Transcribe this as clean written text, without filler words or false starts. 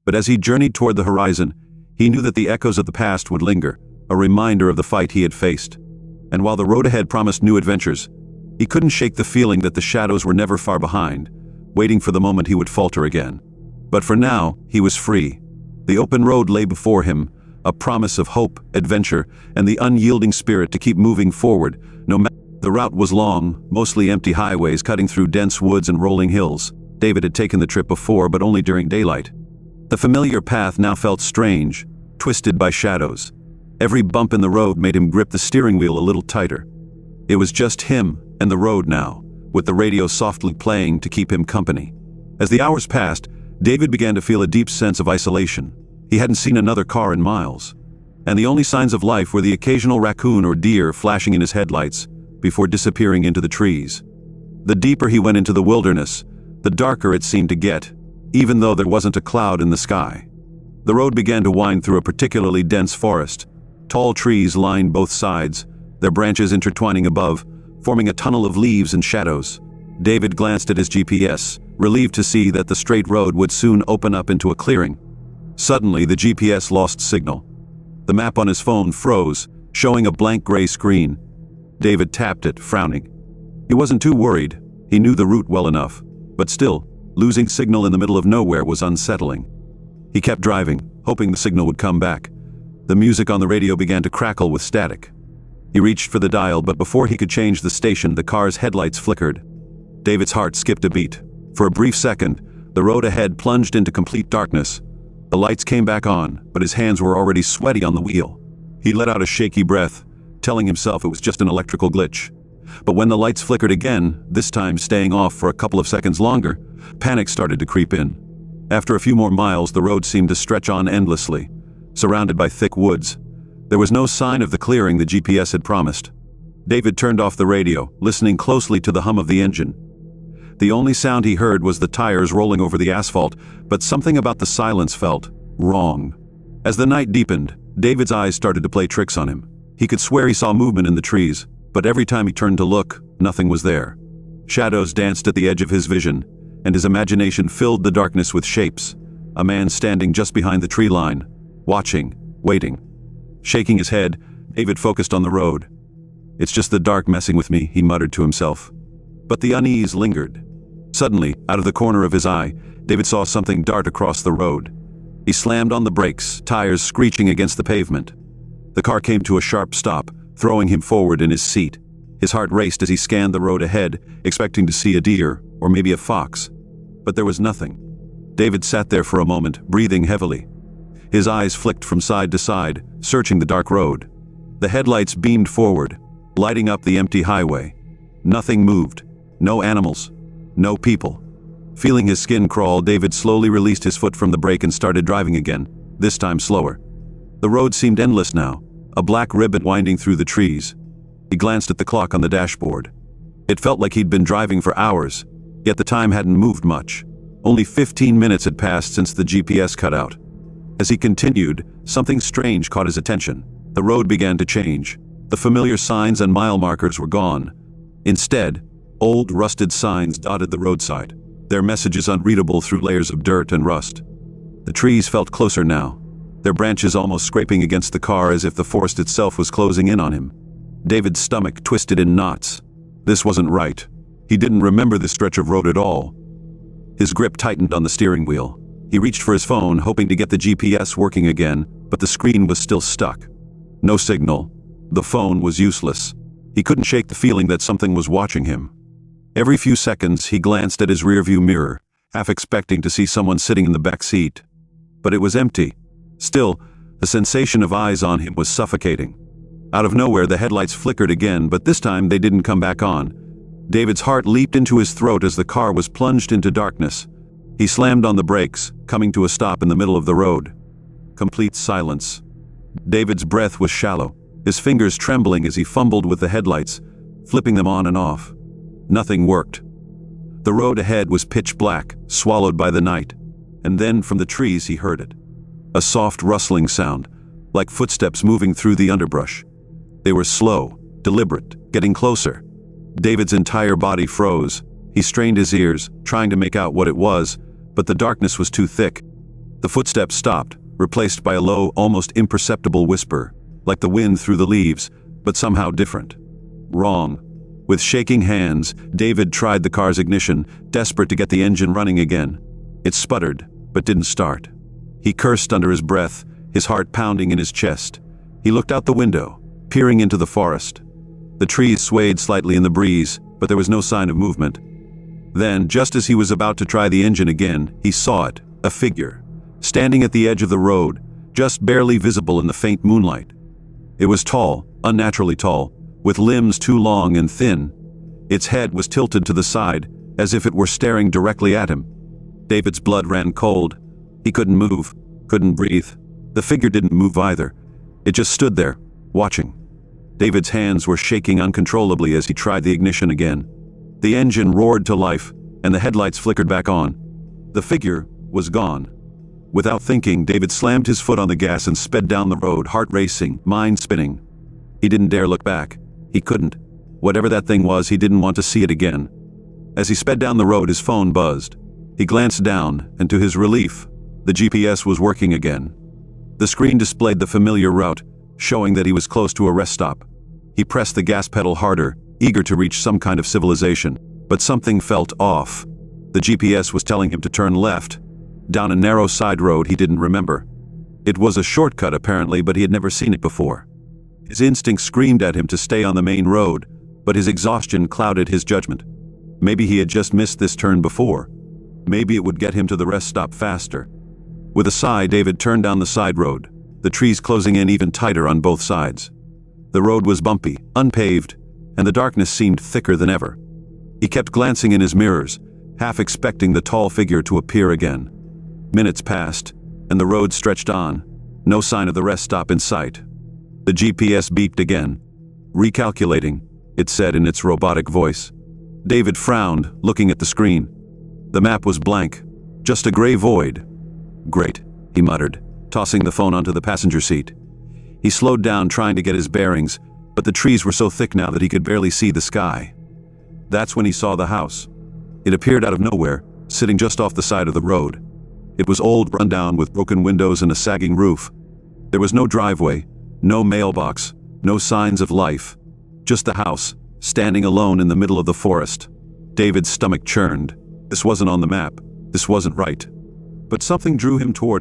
But as he journeyed toward the horizon, he knew that the echoes of the past would linger, a reminder of the fight he had faced. And while the road ahead promised new adventures, he couldn't shake the feeling that the shadows were never far behind, waiting for the moment he would falter again. But for now, he was free. The open road lay before him, a promise of hope, adventure, and the unyielding spirit to keep moving forward, no matter. The route was long, mostly empty highways cutting through dense woods and rolling hills. David had taken the trip before, but only during daylight. The familiar path now felt strange, twisted by shadows. Every bump in the road made him grip the steering wheel a little tighter. It was just him and the road now, with the radio softly playing to keep him company. As the hours passed, David began to feel a deep sense of isolation. He hadn't seen another car in miles, and the only signs of life were the occasional raccoon or deer flashing in his headlights before disappearing into the trees. The deeper he went into the wilderness, the darker it seemed to get, even though there wasn't a cloud in the sky. The road began to wind through a particularly dense forest. Tall trees lined both sides, their branches intertwining above, forming a tunnel of leaves and shadows. David glanced at his GPS, relieved to see that the straight road would soon open up into a clearing. Suddenly, the GPS lost signal. The map on his phone froze, showing a blank gray screen. David tapped it, frowning. He wasn't too worried. He knew the route well enough. But still, losing signal in the middle of nowhere was unsettling. He kept driving, hoping the signal would come back. The music on the radio began to crackle with static. He reached for the dial, but before he could change the station, the car's headlights flickered. David's heart skipped a beat. For a brief second, the road ahead plunged into complete darkness. The lights came back on, but his hands were already sweaty on the wheel. He let out a shaky breath, telling himself it was just an electrical glitch. But when the lights flickered again, this time staying off for a couple of seconds longer, panic started to creep in. After a few more miles, the road seemed to stretch on endlessly, surrounded by thick woods. There was no sign of the clearing the GPS had promised. David turned off the radio, listening closely to the hum of the engine. The only sound he heard was the tires rolling over the asphalt, but something about the silence felt wrong. As the night deepened, David's eyes started to play tricks on him. He could swear he saw movement in the trees, but every time he turned to look, nothing was there. Shadows danced at the edge of his vision, and his imagination filled the darkness with shapes. A man standing just behind the tree line, watching, waiting. Shaking his head, David focused on the road. "It's just the dark messing with me," he muttered to himself. But the unease lingered. Suddenly, out of the corner of his eye, David saw something dart across the road. He slammed on the brakes, tires screeching against the pavement. The car came to a sharp stop, throwing him forward in his seat. His heart raced as he scanned the road ahead, expecting to see a deer, or maybe a fox. But there was nothing. David sat there for a moment, breathing heavily. His eyes flicked from side to side, searching the dark road. The headlights beamed forward, lighting up the empty highway. Nothing moved. No animals. No people. Feeling his skin crawl, David slowly released his foot from the brake and started driving again, this time slower. The road seemed endless now, a black ribbon winding through the trees. He glanced at the clock on the dashboard. It felt like he'd been driving for hours, yet the time hadn't moved much. Only 15 minutes had passed since the GPS cut out. As he continued, something strange caught his attention. The road began to change. The familiar signs and mile markers were gone. Instead, old, rusted signs dotted the roadside, their messages unreadable through layers of dirt and rust. The trees felt closer now, their branches almost scraping against the car as if the forest itself was closing in on him. David's stomach twisted in knots. This wasn't right. He didn't remember this stretch of road at all. His grip tightened on the steering wheel. He reached for his phone, hoping to get the GPS working again, but the screen was still stuck. No signal. The phone was useless. He couldn't shake the feeling that something was watching him. Every few seconds, he glanced at his rearview mirror, half expecting to see someone sitting in the back seat. But it was empty. Still, the sensation of eyes on him was suffocating. Out of nowhere, the headlights flickered again, but this time they didn't come back on. David's heart leaped into his throat as the car was plunged into darkness. He slammed on the brakes, coming to a stop in the middle of the road. Complete silence. David's breath was shallow, his fingers trembling as he fumbled with the headlights, flipping them on and off. Nothing worked. The road ahead was pitch black, swallowed by the night, and then from the trees he heard it. A soft rustling sound, like footsteps moving through the underbrush. They were slow, deliberate, getting closer. David's entire body froze. He strained his ears, trying to make out what it was, but the darkness was too thick. The footsteps stopped, replaced by a low, almost imperceptible whisper, like the wind through the leaves, but somehow different. Wrong. With shaking hands, David tried the car's ignition, desperate to get the engine running again. It sputtered, but didn't start. He cursed under his breath, his heart pounding in his chest. He looked out the window, peering into the forest. The trees swayed slightly in the breeze, but there was no sign of movement. Then, just as he was about to try the engine again, he saw it, a figure, standing at the edge of the road, just barely visible in the faint moonlight. It was tall, unnaturally tall, with limbs too long and thin. Its head was tilted to the side, as if it were staring directly at him. David's blood ran cold. He couldn't move, couldn't breathe. The figure didn't move either. It just stood there, watching. David's hands were shaking uncontrollably as he tried the ignition again. The engine roared to life, and the headlights flickered back on. The figure was gone. Without thinking, David slammed his foot on the gas and sped down the road, heart racing, mind spinning. He didn't dare look back. He couldn't. Whatever that thing was, he didn't want to see it again. As he sped down the road, his phone buzzed. He glanced down, and to his relief, the GPS was working again. The screen displayed the familiar route, showing that he was close to a rest stop. He pressed the gas pedal harder, eager to reach some kind of civilization, but something felt off. The GPS was telling him to turn left, down a narrow side road he didn't remember. It was a shortcut apparently, but he had never seen it before. His instinct screamed at him to stay on the main road, but his exhaustion clouded his judgment. Maybe he had just missed this turn before. Maybe it would get him to the rest stop faster. With a sigh, David turned down the side road, the trees closing in even tighter on both sides. The road was bumpy, unpaved, and the darkness seemed thicker than ever. He kept glancing in his mirrors, half expecting the tall figure to appear again. Minutes passed, and the road stretched on, no sign of the rest stop in sight. The GPS beeped again. Recalculating, it said in its robotic voice. David frowned, looking at the screen. The map was blank, just a gray void. Great, he muttered, tossing the phone onto the passenger seat. He slowed down, trying to get his bearings, but the trees were so thick now that he could barely see the sky. That's when he saw the house. It appeared out of nowhere, sitting just off the side of the road. It was old, run down, with broken windows and a sagging roof. There was no driveway, no mailbox, no signs of life. Just the house, standing alone in the middle of the forest. David's stomach churned. This wasn't on the map. This wasn't right. But something drew him toward it.